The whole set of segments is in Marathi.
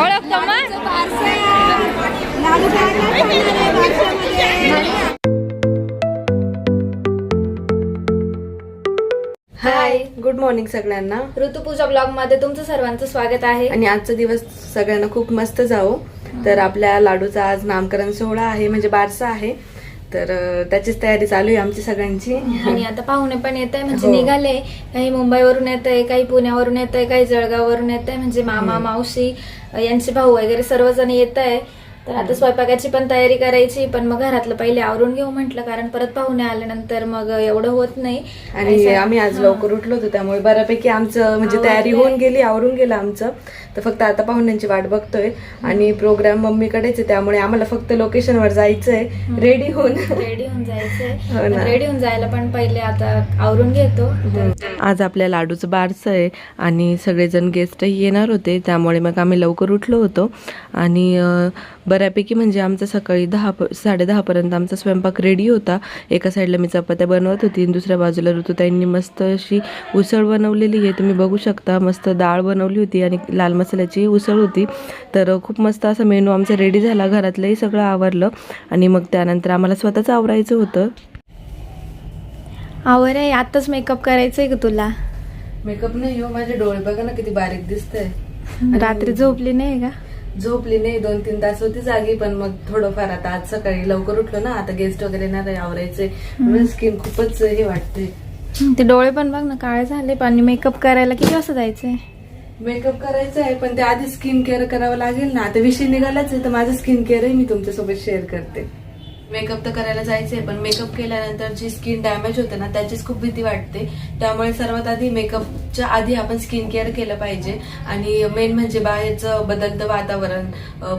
ओळखतो मग. हाय, गुड मॉर्निंग सगळ्यांना. ऋतुपूजा ब्लॉग मध्ये तुमचं सर्वांचं स्वागत आहे. आणि आजचा दिवस सगळ्यांना खूप मस्त जाओ. तर आपल्या लाडूचा आज नामकरण सोहळा आहे, म्हणजे बारसा आहे. तर त्याचीच तयारी चालू आहे आमची सगळ्यांची. आणि आता पाहुणे पण येत आहे, म्हणजे हो. निघाले. काही मुंबईवरून येत आहे, काही पुण्यावरून येत आहे, काही जळगाववरून येत आहे. म्हणजे मामा मावशी यांचे भाऊ वगैरे सर्वजण येत आहे. तर आता स्वयंपाकाची पण तयारी करायची, पण मग घरातलं पहिले आवरून घेऊ म्हटलं, कारण परत पाहुणे आल्यानंतर मग एवढं होत नाही. आणि आम्ही आज लवकर उठलो होतो, त्यामुळे बऱ्यापैकी आमचं म्हणजे तयारी होऊन गेली, आवरून गेलं आमचं. तर फक्त आता पाहुण्यांची वाट बघतोय. आणि प्रोग्राम मम्मीकडेच आहे, त्यामुळे आम्हाला फक्त लोकेशनवर जायचंय रेडी होऊन जायचंय. रेडी होऊन जायला पण पहिले आता आवरून घेतो. आज आपल्या लाडूचं बारसं आहे आणि सगळेजण गेस्टही येणार होते, त्यामुळे मग आम्ही लवकर उठलो होतो. आणि बऱ्यापैकी म्हणजे आमचं सकाळी 10-10:30 पर्यंत आमचा स्वयंपाक रेडी होता. एका साईडला मी चपात्या बनवत होती आणि दुसऱ्या बाजूला ऋतुताईंनी मस्त अशी उसळ बनवलेली आहे, तुम्ही बघू शकता. मस्त डाळ बनवली होती आणि लाल मसाल्याची उसळ होती. तर खूप मस्त असा मेनू आमचा रेडी झाला. घरातलंही सगळं आवरलं आणि मग त्यानंतर आम्हाला स्वतःच आवरायचं होतं. आवर आहे, आताच मेकअप करायचंय का तुला? मेकअप नाही हो, माझे डोळे बघा ना किती बारीक दिसतंय. रात्री झोपली नाही का? झोपली नाही, 2-3 तास होती जागी, पण मग थोडंफार आता आज सकाळी लवकर उठलो ना, आता गेस्ट वगैरे येणार आहे, आवरायचे. स्किन खूपच हे वाटते. ते डोळे पण बघ ना काळे झाले. आणि मेकअप करायला किती वाजता जायचंय? मेकअप करायचा आहे, पण ते आधी स्किन केअर करावं लागेल ना. आता विषय निघालाच आहे, तर माझं स्किन केअरही मी तुमच्यासोबत शेअर करते. मेकअप तर करायला जायचंय, पण मेकअप केल्यानंतर जी स्किन डॅमेज होते ना, त्याचीच खूप भीती वाटते. त्यामुळे सर्वात आधी मेकअपच्या आधी आपण स्किन केअर केलं पाहिजे. आणि मेन म्हणजे बाहेरचं बदलतं वातावरण,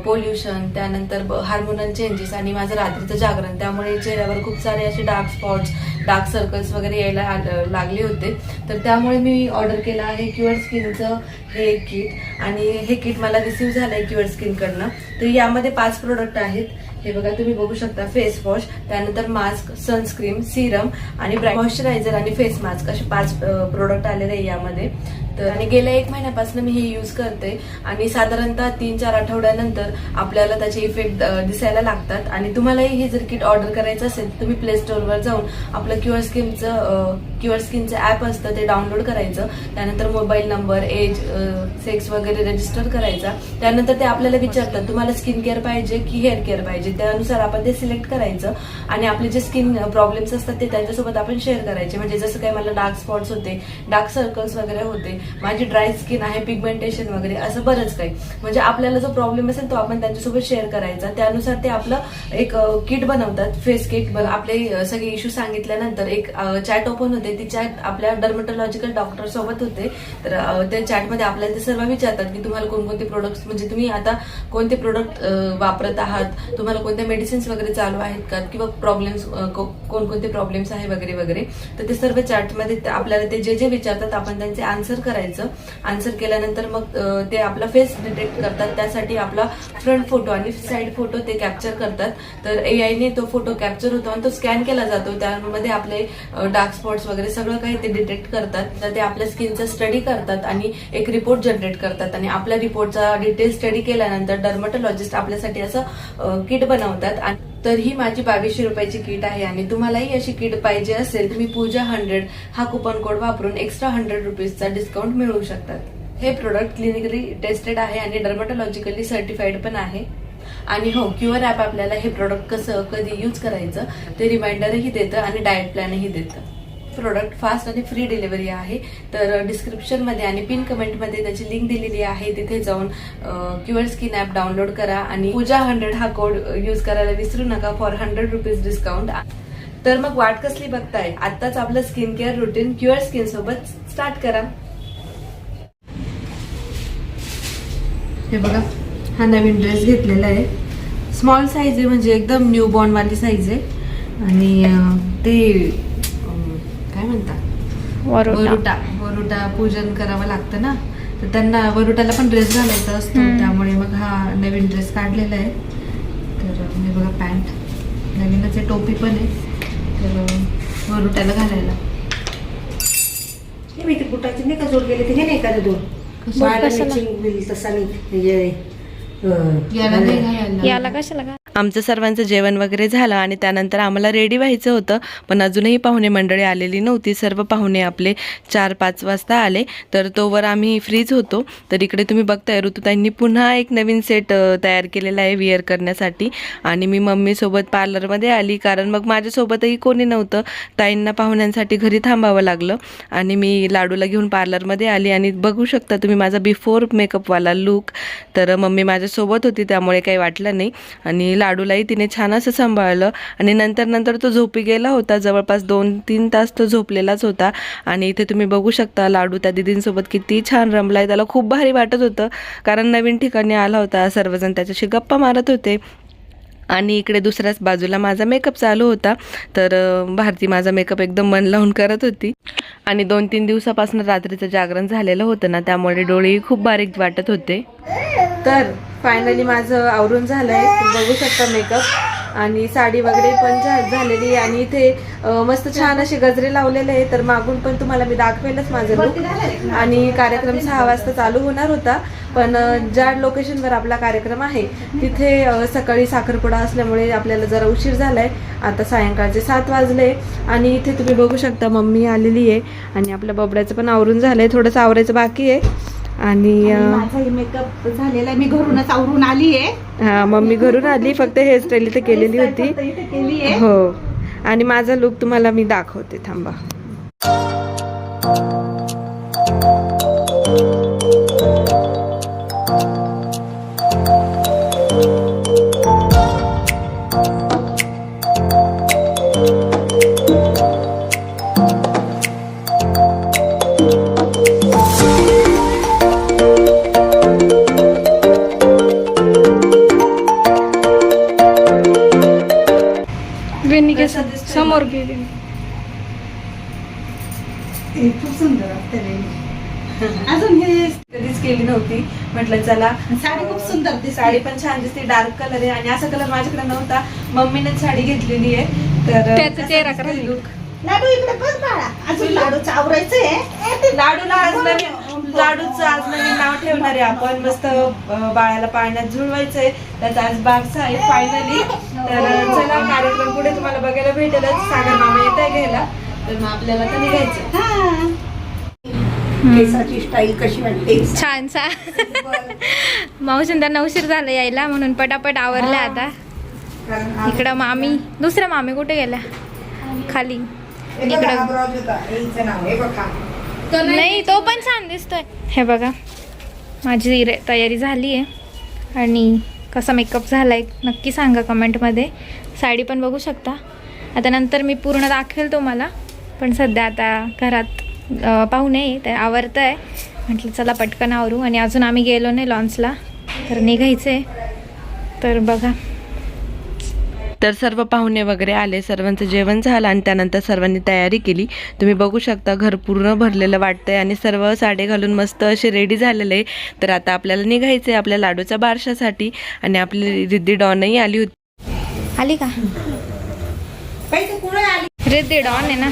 पोल्युशन, त्यानंतर हार्मोनल चेंजेस आणि माझं रात्रीचं जागरण, त्यामुळे चेहऱ्यावर खूप सारे असे डार्क स्पॉट्स, डार्क सर्कल्स वगैरे यायला लागले होते. तर त्यामुळे मी ऑर्डर केलं आहे क्युअर स्किनचं हे किट. आणि हे किट मला रिसीव्ह झालंय क्युअर स्किन कडनं. तर यामध्ये 5 प्रोडक्ट आहेत. हे बघा, तुम्ही बघू शकता. फेस वॉश, त्यानंतर मास्क, सनस्क्रीन, सिरम आणि मॉइश्चरायझर आणि फेस मास्क, असे 5 प्रोडक्ट आलेले आहे यामध्ये. तर आणि गेल्या 1 महिन्यापासून मी हे यूज करते. आणि साधारणतः 3-4 आठवड्यानंतर आपल्याला त्याचे इफेक्ट दिसायला लागतात. आणि तुम्हालाही हे जर किट ऑर्डर करायचं असेल, तुम्ही प्ले स्टोअरवर जाऊन आपलं क्युअर स्किनचं ऍप असतं ते डाउनलोड करायचं. त्यानंतर मोबाईल नंबर, एज, सेक्स वगैरे रजिस्टर करायचा. त्यानंतर ते आपल्याला विचारतात तुम्हाला स्किन केअर पाहिजे की हेअर केअर पाहिजे. त्यानुसार आपण ते सिलेक्ट करायचं आणि आपले जे स्किन प्रॉब्लेम्स असतात ते त्यांच्यासोबत आपण शेअर करायचे. म्हणजे जसं काही मला डार्क स्पॉट्स होते, डार्क सर्कल्स वगैरे होते, माझी ड्राय स्किन आहे, पिगमेंटेशन वगैरे, असं बरंच काही. म्हणजे आपल्याला जो प्रॉब्लेम असेल तो आपण त्यांच्यासोबत शेअर करायचा. त्यानुसार ते आपलं एक किट बनवतात, फेस किट. आपले सगळे इश्यू सांगितल्यानंतर एक चॅट ओपन होते. ती चॅट आपल्या डर्मेटॉलॉजिकल डॉक्टर सोबत होते. तर त्या चॅटमध्ये आपल्याला ते सर्व विचारतात की तुम्हाला कोणकोणते प्रोडक्ट्स, म्हणजे तुम्ही आता कोणते प्रोडक्ट वापरत आहात, तुम्हाला कोणत्या मेडिसिन्स वगैरे चालू आहेत का, किंवा प्रॉब्लेम्स, कोणकोणते प्रॉब्लेम्स आहे वगैरे वगैरे. तर ते सर्व चॅटमध्ये आपल्याला ते जे जे विचारतात आपण त्यांचे आन्सर करायचं. आन्सर केल्यानंतर मग ते आपला फेस डिटेक्ट करतात. त्यासाठी आपला फ्रंट फोटो आणि साईड फोटो ते कॅप्चर करतात. तर AI ने तो फोटो कॅप्चर होतो आणि तो स्कॅन केला जातो. त्यामध्ये आपले डार्क स्पॉट्स वगैरे सगळं काही ते डिटेक्ट करतात. तर ते आपल्या स्किनचा स्टडी करतात आणि एक रिपोर्ट जनरेट करतात. आणि आपल्या रिपोर्टचा डिटेल स्टडी केल्यानंतर डर्मेटॉलॉजिस्ट आपल्यासाठी असं किट बनवतात. तर ही माझी 2200 रुपयाची किट आहे. आणि तुम्हालाही अशी किट पाहिजे असेल तुम्ही पूजा 100 हा कुपन कोड वापरून एक्स्ट्रा 100 रुपीजचा डिस्काउंट मिळवू शकतात. हे प्रोडक्ट क्लिनिकली टेस्टेड आहे आणि डर्मेटॉलॉजिकली सर्टिफाईड पण आहे. आणि हो, क्युअर ऍप आपल्याला हे प्रोडक्ट कसं कधी यूज करायचं ते रिमाइंडरही देतं आणि डाएट प्लॅनही देतं. प्रोडक्ट फास्ट आणि फ्री डिलिव्हरी आहे. तर डिस्क्रिप्शन मध्ये आणि पिन कमेंट मध्ये त्याची लिंक दिलेली आहे. तिथे जाऊन क्युअर स्किन ऍप डाउनलोड करा आणि पूजा 100 हा कोड यूज करायला विसरू नका फॉर 100 रुपीज डिस्काउंट. तर मग वाट कसली बघताय, आत्ताच आपलं skin care routine cure skin सोबत स्टार्ट करा. हे बघा, हा नवीन ड्रेस घेतलेला आहे. स्मॉल साईज आहे, म्हणजे एकदम न्यू बॉर्न वाली साईज आहे. आणि ते काय म्हणतात, वरुटा पूजन करावं लागतं ना, तर त्यांना वरुटाला पण ड्रेस घालायचा असतो. त्यामुळे मग हा नवीन ड्रेस काढलेला आहे. तर हे बघा, पॅन्ट नवीनच आहे, टोपी पण आहे. तर वरुटाला घालायला मी ते बुटाची नाही का जोड गेले ते नाही का दोन तसा नाही याला कशाला का आमचं सर्वांचं जेवण वगैरे झालं आणि त्यानंतर आम्हाला रेडी व्हायचं होतं, पण अजूनही पाहुणे मंडळी आलेली नव्हती. सर्व पाहुणे आपले 4-5 वाजता आले, तर तोवर आम्ही फ्रीज होतो. तर इकडे तुम्ही बघताय ऋतुताईंनी पुन्हा एक नवीन सेट तयार केलेला आहे विअर करण्यासाठी. आणि मी मम्मीसोबत पार्लरमध्ये आली, कारण मग माझ्यासोबतही कोणी नव्हतं. ताईंना पाहुण्यांसाठी घरी थांबावं लागलं आणि मी लाडूला घेऊन पार्लरमध्ये आली. आणि बघू शकता तुम्ही माझा बिफोर मेकअपवाला लुक. तर मम्मी माझ्यासोबत होती त्यामुळे काही वाटलं नाही. आणि लाडूलाही तिने छान असं सांभाळलं आणि नंतर तो झोपी गेला होता. जवळपास 2-3 तास तो झोपलेलाच होता. आणि इथे तुम्ही बघू शकता लाडू त्या दीदींसोबत किती छान रमलाय. त्याला खूप भारी वाटत होतं, कारण नवीन ठिकाणी आला होता. सर्वजण त्याच्याशी गप्पा मारत होते. आणि इकडे दुसऱ्याच बाजूला माझा मेकअप चालू होता. तर भारती माझा मेकअप एकदम मन लावून करत होती. आणि 2-3 दिवसापासून रात्रीचं जागरण झालेलं होतं ना, त्यामुळे डोळेही खूप बारीक वाटत होते. तर फायनली माझं आवरून झालंय. बघू शकता मेकअप आणि साडी वगैरे पण झालेली आहे. आणि इथे मस्त छान असे गजरे लावलेले आहे. तर मागून पण तुम्हाला मी दाखवेलच माझं लुक. आणि कार्यक्रम 6 वाजता चालू होणार होता, पण ज्या लोकेशनवर आपला कार्यक्रम आहे तिथे सकाळी साखरपुडा असल्यामुळे आपल्याला जरा उशीर झालाय. आता सायंकाळचे 7 वाजले. आणि इथे तुम्ही बघू शकता मम्मी आलेली आहे आणि आपल्या बबड्याचं पण आवरून झालंय. थोडंसं आवरायचं बाकी आहे. आणि माझा मेकअप झालेला आहे. मी घरूनच आवरून आली आहे. हा, मम्मी घरून आली, फक्त हेअरस्टाईल इथे केलेली होती. इथे केली आहे. हो. आणि माझा लुक तुम्हाला मी दाखवते, थांबा. समोर गेली खूप सुंदर असते रे. अजून हे कधीच केली नव्हती. म्हटलं चला, साडी खूप सुंदर दिसते. साडी पण छान दिसते. डार्क कलर आहे आणि असा कलर माझ्याकडे नव्हता. मम्मीने साडी घेतलेली आहे. तर त्याचा चेहरा करा. लुक लाडू इकडे बस बाळा. अजून लाडूचं आवरायचंय. लाडूचं आज नवीन नाव ठेवणार आहे आपण. मस्त बाळाला पाळण्यात झुलवायचंय. त्याचा आज बारसा आहे फायनली. तर चला, कार्यक्रम पुढे तुम्हाला बघायला भेटेलच. सागर मामा येत आहे घ्यायला, तर मग आपल्याला तर निघायचं. केसाची स्टाईल कशी वाटते? छान मावशीन त्यांना उशीर झाला यायला, म्हणून पटापट आवरल्या. आता इकडं मामी, दुसऱ्या मामी कुठे गेल्या? खाली. इकडं नाही, तो पण छान दिसतोय. हे बघा, माझी तयारी झाली आहे. आणि कसा मेकअप झालाय नक्की सांगा कमेंटमध्ये. साडी पण बघू शकता. आता नंतर मी पूर्ण दाखवेल तुम्हाला, पण सध्या आता घरात पाहुणे ते आवरत आहे. म्हटलं चला पटकन आवरू. आणि अजून आम्ही गेलो नाही लॉन्चला, तर निघायचे. तर बघा, तर सर्व पाहुणे वगैरे आले, सर्वांचं जेवण झालं आणि त्यानंतर सर्वांनी तयारी केली. तुम्ही बघू शकता घर पूर्ण भरलेलं वाटतंय आणि सर्व साडे घालून मस्त असे रेडी झालेले आहे. तर आता आपल्याला निघायचं आहे आपल्या लाडूच्या बारशासाठी. आणि आपली रिद्धी डॉनही आली होती. आली का रिद्धी? डॉन आहे ना.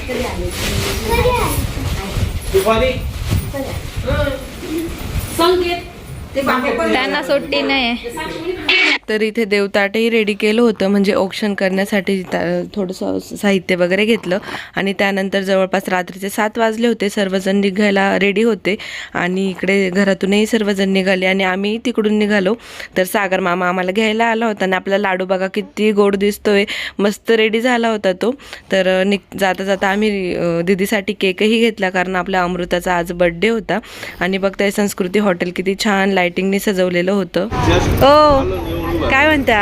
त्यांना सुट्टी नाही. तर इथे देवताटही रेडी केलं होतं, म्हणजे औक्षण करण्यासाठी थोडंसं साहित्य वगैरे घेतलं. आणि त्यानंतर जवळपास रात्रीचे 7 वाजले होते. सर्वजण निघायला रेडी होते आणि इकडे घरातूनही सर्वजण निघाले आणि आम्ही तिकडून निघालो. तर सागर मामा आम्हाला घ्यायला आला होता आणि आपला लाडू बघा किती गोड दिसतोय, मस्त रेडी झाला होता तो. तर जाता जाता आम्ही दीदीसाठी केकही घेतला, कारण आपल्या अमृताचा आज बर्थडे होता. आणि बघताय संस्कृती हॉटेल किती छान लाइटिंगने सजवलेलं होतं. ओ, काय म्हणता,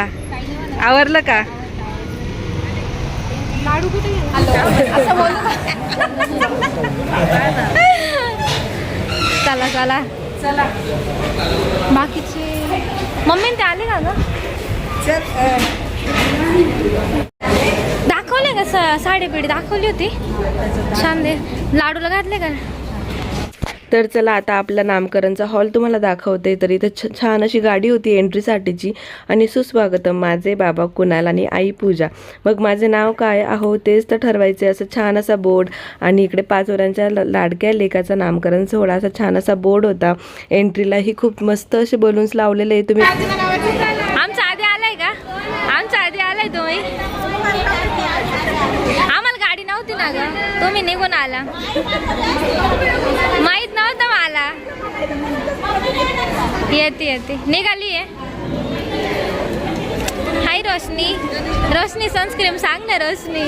आवरलं का? लाडू कुठे चला चला चला. बाकीचे मम्मी ते आले का ग? दाखवले का साडीपिडी? दाखवली होती छान. दे लाडूला घातले का? तर चला, आता आपला नामकरणचा हॉल तुम्हाला दाखवते. तर इथे छान अशी गाडी होती एंट्रीसाठीची. आणि सुस्वागतम माझे बाबा कुणाल आणि आई पूजा. मग माझे नाव काय आहो तेच तर ठरवायचे, असं छान असा बोर्ड. आणि इकडे 5 वरांच्या लाडक्या लेकाचा नामकरण सोहळा, असा छान असा बोर्ड होता. एंट्रीलाही खूप मस्त असे बलून्स लावलेले. तुम्ही तुम्ही निघून आला, माहित नव्हतं मला. येते निघाली आहे. हाय रोशनी. रोशनी सनस्क्रीम सांग ना रोशनी.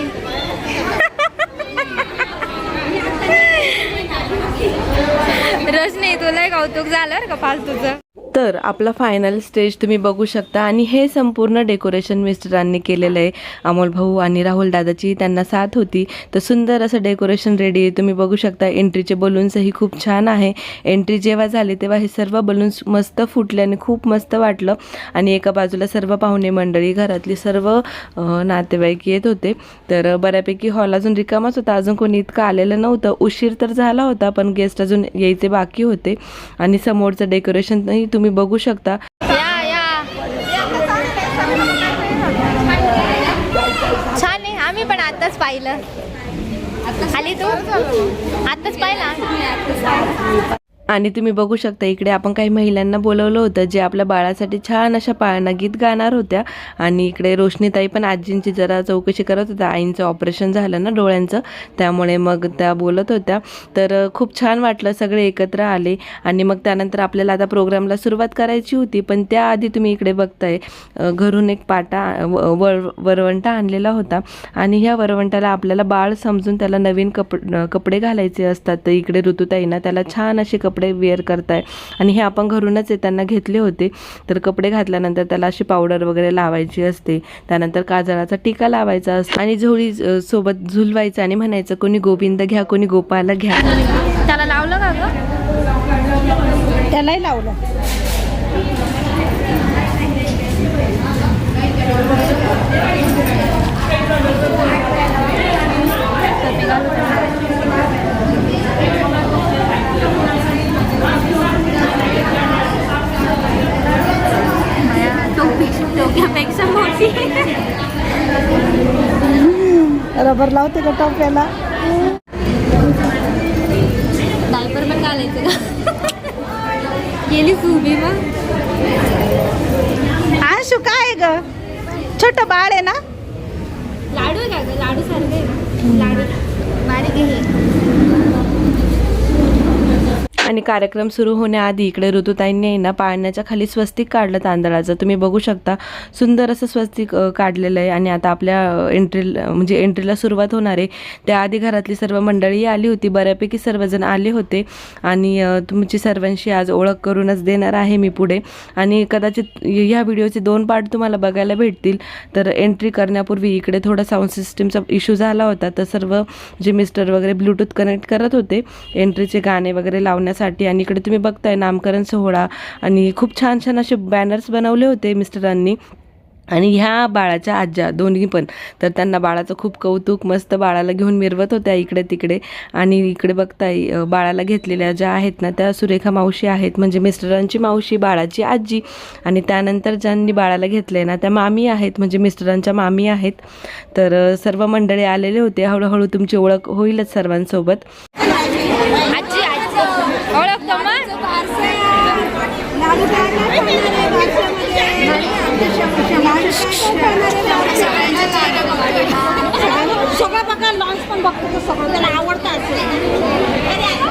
रोशनी तुला कौतुक झालं का फालतूचं. तर आपला फायनल स्टेज तुम्ही बघू शकता आणि हे संपूर्ण डेकोरेशन मिस्टरांनी केलेलं आहे. अमोल भाऊ आणि राहुल दादाची त्यांना साथ होती. तर सुंदर असं डेकोरेशन रेडी आहे. तुम्ही बघू शकता एंट्रीचे बलून्सही खूप छान आहे. एंट्री जेव्हा झाली तेव्हा हे सर्व बलून्स मस्त फुटले आणि खूप मस्त वाटलं. आणि एका बाजूला सर्व पाहुणे मंडळी घरातली सर्व नातेवाईक येत होते. तर बऱ्यापैकी हॉल अजून रिकामाच होता, अजून कोणी इतकं आलेलं नव्हतं. उशीर तर झाला होता पण गेस्ट अजून यायचे बाकी होते. आणि समोरचं डेकोरेशनही तुम्ही बघू शकता. छान आहे. आम्ही पण आताच पाहिलं. आली तू आताच पाहिला. आणि तुम्ही बघू शकता इकडे आपण काही महिलांना बोलवलं होतं जे आपल्या बाळासाठी छान अशा पाळणा गीत गाणार होत्या. आणि इकडे रोशनीताई पण आजींची जरा चौकशी करत होत्या. आईंचं ऑपरेशन झालं ना डोळ्यांचं, त्यामुळे मग त्या बोलत होत्या. तर खूप छान वाटलं, सगळे एकत्र आले. आणि मग त्यानंतर आपल्याला आता प्रोग्रामला सुरुवात करायची होती, पण त्याआधी तुम्ही इकडे बघताय घरून एक पाटा वरवंटा आणलेला होता. आणि ह्या वरवंटाला आपल्याला बाळ समजून त्याला नवीन कपडे घालायचे असतात. तर इकडे ऋतुताईंना त्याला छान असे कपडे वेअर करताय. आणि हे आपण घरूनच त्यांना घेतले होते. तर कपडे घातल्यानंतर त्याला अशी पावडर वगैरे लावायची असते. त्यानंतर काजळाचा टीका लावायचा असतो आणि झोळी सोबत झुलवायचं आणि म्हणायचं कोणी गोविंद घ्या, कोणी गोपाला घ्या. त्याला लावलं का ग? त्यालाही लावलं. टोक्यापेक्षा मोठी. रबर लावते का टोप्याला? डायपर पण घालायचं का? गेलीच उभी मग. आशू काय ग, छोट बाळ आहे ना? लाडू आहे का ग? लाडू सारखे लाडू बारीक आहे. आणि कार्यक्रम सुरू होण्याआधी इकडे ऋतुताईंनी ना पाळण्याच्या खाली स्वस्तिक काढलं तांदळाचं. तुम्ही बघू शकता सुंदर असं स्वस्तिक काढलेलं आहे. आणि आता आपल्या एंट्रीला सुरुवात होणार आहे. त्याआधी घरातली सर्व मंडळी आली होती, बऱ्यापैकी सर्वजण आले होते. आणि तुमची सर्वांशी आज ओळख करूनच देणार आहे मी पुढे. आणि कदाचित ह्या व्हिडिओचे 2 पार्ट तुम्हाला बघायला भेटतील. तर एंट्री करण्यापूर्वी इकडे थोडा साऊंड सिस्टीमचा इश्यू झाला होता. तर सर्व जे मिस्टर वगैरे ब्लूटूथ कनेक्ट करत होते एंट्रीचे गाणे वगैरे लावण्यासाठी. आणि इकडे तुम्ही बघताय नामकरण सोहळा आणि खूप छान छान असे बॅनर्स बनवले होते मिस्टरांनी. आणि ह्या बाळाच्या आज्या दोन्ही पण, तर त्यांना बाळाचं खूप कौतुक, मस्त बाळाला घेऊन मिरवत होत्या इकडे तिकडे. आणि इकडे बघताय बाळाला घेतलेल्या ज्या आहेत ना त्या सुरेखा मावशी आहेत, म्हणजे मिस्टरांची मावशी, बाळाची आजी. आणि त्यानंतर ज्यांनी बाळाला घेतलंय ना त्या मामी आहेत, म्हणजे मिस्टरांच्या मामी आहेत. तर सर्व मंडळी आलेले होते. हळूहळू तुमची ओळख होईलच सर्वांसोबत. आजी ओळखतो मग.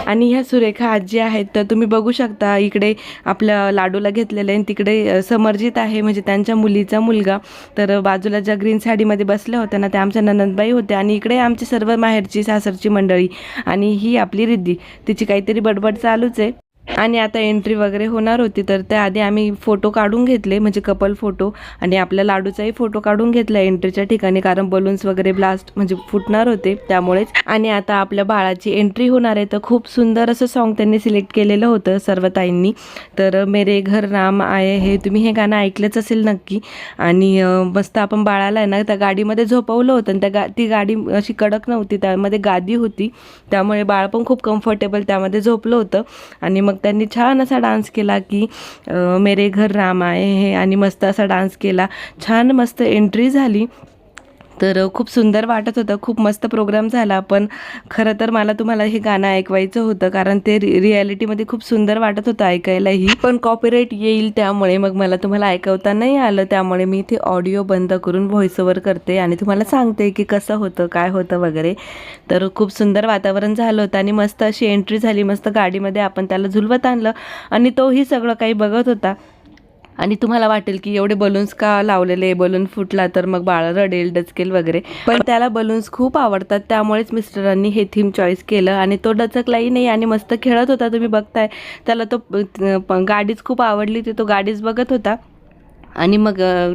आणि ह्या सुरेखा आजी आहेत. तर तुम्ही बघू शकता इकडे आपल्या लाडूला घेतलेलं आहे, तिकडे समर्जित आहे म्हणजे त्यांच्या मुलीचा मुलगा. तर बाजूला ज्या ग्रीन साडीमध्ये बसल्या होत्या ना त्या आमच्या ननंदबाई होत्या. आणि इकडे आमची सर्व माहेरची सासरची मंडळी. आणि ही आपली रिद्धी, तिची काहीतरी बडबड चालूच आहे. आणि आता एंट्री वगैरे होणार होती. तर त्याआधी आम्ही फोटो काढून घेतले, म्हणजे कपल फोटो. आणि आपल्या लाडूचाही फोटो काढून घेतला एंट्रीच्या ठिकाणी, कारण बलून्स वगैरे ब्लास्ट म्हणजे फुटणार होते त्यामुळेच. आणि आता आपल्या बाळाची एंट्री होणार आहे. तर खूप सुंदर असं सॉन्ग त्यांनी सिलेक्ट केलेलं होतं सर्व ताईंनी. तर मेरे घर राम आये, हे तुम्ही हे गाणं ऐकलंच असेल नक्की. आणि मस्त आपण बाळाला आहे ना त्या गाडीमध्ये झोपवलं होतं. आणि ती गाडी अशी कडक नव्हती, त्यामध्ये गादी होती, त्यामुळे बाळ पण खूप कम्फर्टेबल त्यामध्ये झोपलं होतं. आणि मग त्यांनी छान असा डान्स केला की मेरे घर राम आये हे, आणि मस्त असा डान्स केला. छान मस्त एंट्री झाली. तर खूप सुंदर वाटत होतं, खूप मस्त प्रोग्राम झाला. पण खरं तर मला तुम्हाला हे गाणं ऐकवायचं होतं, कारण ते रिॲलिटीमध्ये खूप सुंदर वाटत होतं ऐकायलाही. पण कॉपीराईट येईल त्यामुळे मग मला तुम्हाला ऐकवता नाही आलं. त्यामुळे मी इथे ऑडिओ बंद करून व्हॉइस ओव्हर करते आणि तुम्हाला सांगते की कसं होतं, काय होतं वगैरे. तर खूप सुंदर वातावरण झालं होतं आणि मस्त अशी एंट्री झाली. मस्त गाडीमध्ये आपण त्याला झुलवत आणलं आणि तोही सगळं काही बघत होता. आणि तुम्हाला वाटेल की एवढे बलून्स का लावलेले, बलून फुटला तर मग बाळ रडेल, डचकेल वगैरे. पण त्याला बलून्स खूप आवडतात, त्यामुळेच मिस्टरांनी हे थीम चॉईस केलं आणि तो डचकलाही नाही आणि मस्त खेळत होता. तुम्ही बघताय त्याला तो गाडीच खूप आवडली, तो गाडीच बघत होता. आणि मग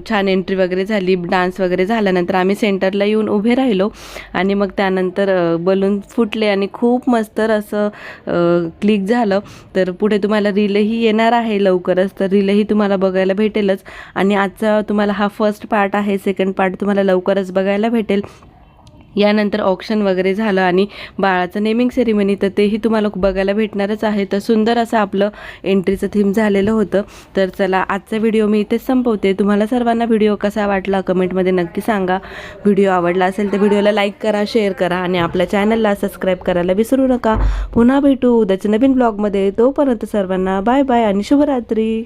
छान एंट्री वगैरे झाली, डान्स वगैरे झाल्यानंतर आम्ही सेंटरला येऊन उभे राहिलो आणि मग त्यानंतर बलून फुटले आणि खूप मस्त असं क्लिक झालं. तर पुढे तुम्हाला रीलही येणार आहे लवकरच, तर रीलही तुम्हाला बघायला भेटेलच. आणि आजचा तुम्हाला हा फर्स्ट पार्ट आहे, सेकंड पार्ट तुम्हाला लवकरच बघायला भेटेल. यानंतर ऑक्शन वगैरे झालं आणि बाळाचं नेमिंग सेरेमनी, तर तेही तुम्हाला बघायला भेटणारच आहे. तर सुंदर असं आपलं एंट्रीचं थीम झालेलं होतं. तर चला आजचा व्हिडिओ मी इथेच संपवते. तुम्हाला सर्वांना व्हिडिओ कसा वाटला कमेंटमध्ये नक्की सांगा. व्हिडिओ आवडला असेल तर व्हिडिओला लाईक करा, शेअर करा आणि आपल्या चॅनलला सबस्क्राईब करायला विसरू नका. पुन्हा भेटू उद्याच्या नवीन ब्लॉगमध्ये. तोपर्यंत सर्वांना बाय बाय आणि शुभरात्री.